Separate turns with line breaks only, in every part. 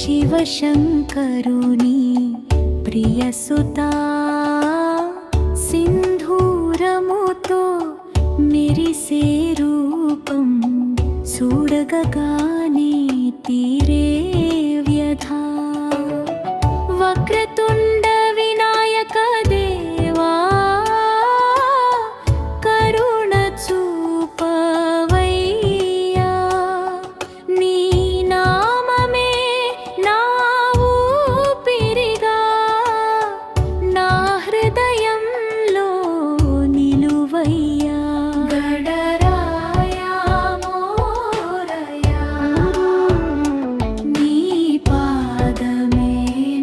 శివశంకరుని ప్రియసుతా సింధూరముతో మెరిసే రూపం చూడగానే తీరే వ్యధ. వక్రతుండ వినాయక దేవా కరుణ చూపవయ్యా. నీ నామమే నా ఊపిరిగా నా హృదయంలో నిలువయ్యా. గడరాయా మోరయా నీ పాదమే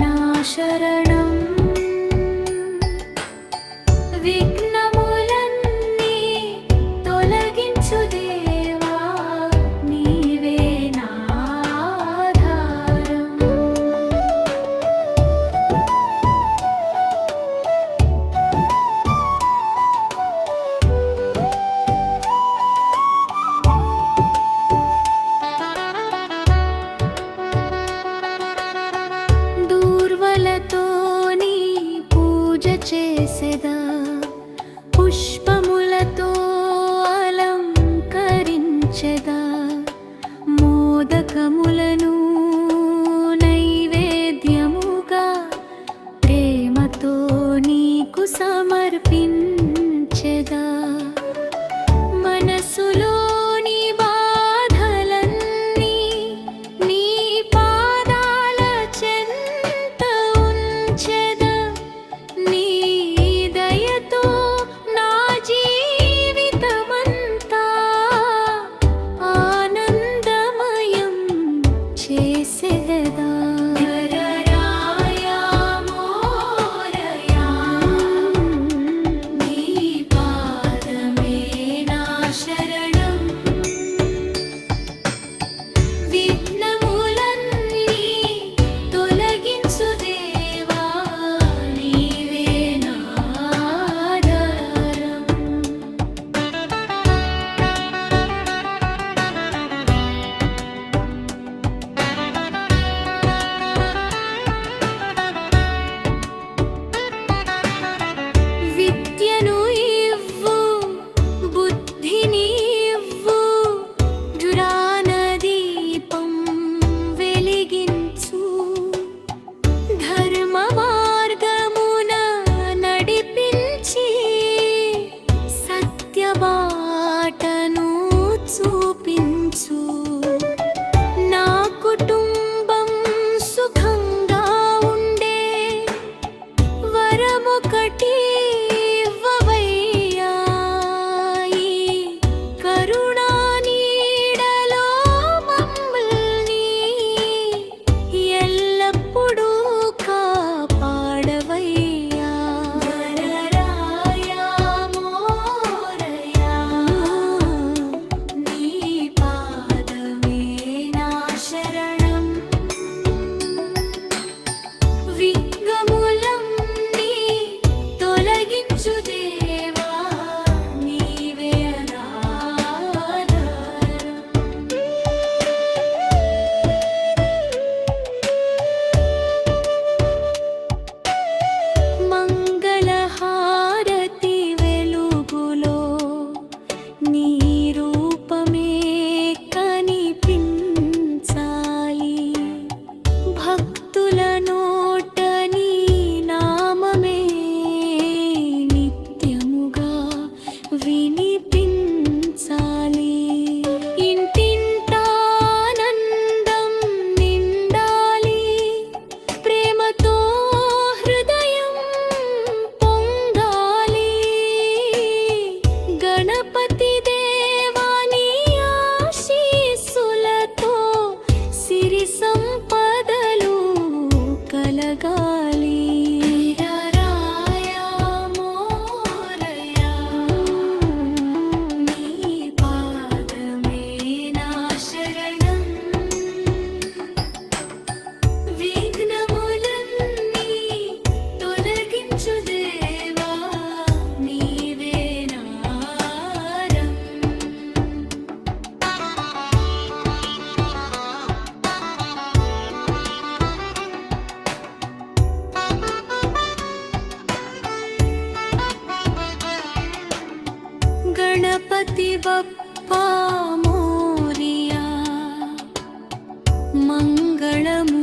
నా శరణం. విఘ్నములన్నీ తొలగించు దేవా నీవే నా ఆధారం. దూర్వలతో నీ పూజ చేసెదా, పుష్పములతో అలంకరించెదా. మోదకములను నైవేద్యముగా ప్రేమతో నీకు సమర్పించెదా. మనసులోని బాధలన్నీ నీ పాదాల చెంత ఉంచెదా. నీ దయతో నా జీవితమంతా ఆనందమయం చేసేదా. గరరాయా మోరయా నీ పాదమే నా శరణం. విఘ్నములన్నీ తొలగించు దేవా నీవే నా ఆధారం. విద్యను ఇవ్వు, బుద్ధిని ఇవ్వు, జ్ఞానదీపం వెలిగించు. ధర్మ మార్గమున నడిపించి సత్యబాటను చూపించు. నా కుటుంబం సుఖంగా ఉండే వరమొకటి ఇవ్వవయ్యా. ఈ కరుణా నీడలో మమ్మల్ని ఎల్లప్పుడూ కాపాడవయ్యా. గరరాయా మోరయా నీ పాదమే నా శరణం. విఘ్నములన్నీ తొలగించు దేవా నీవే నా ఆధారం. మంగళహారతి వెలుగులో నీ రూపమే కనిపించాలి. భక్తుల నోట నీ నామమే నిత్యముగా వినిపించాలి. ఇంటింటా ఆనందం నిండాలి. ప్రేమతో హృదయం పొంగాలి. గణపతి దేవా నీ ఆశీస్సులతో సిరి సంపదలు కలగాలి. గరరాయా మోరయా నీ పాదమే నా శరణం. విఘ్నములన్నీ తొలగించు దేవా నీవే నా ఆధారం. బప్పా మోరియా మంగళము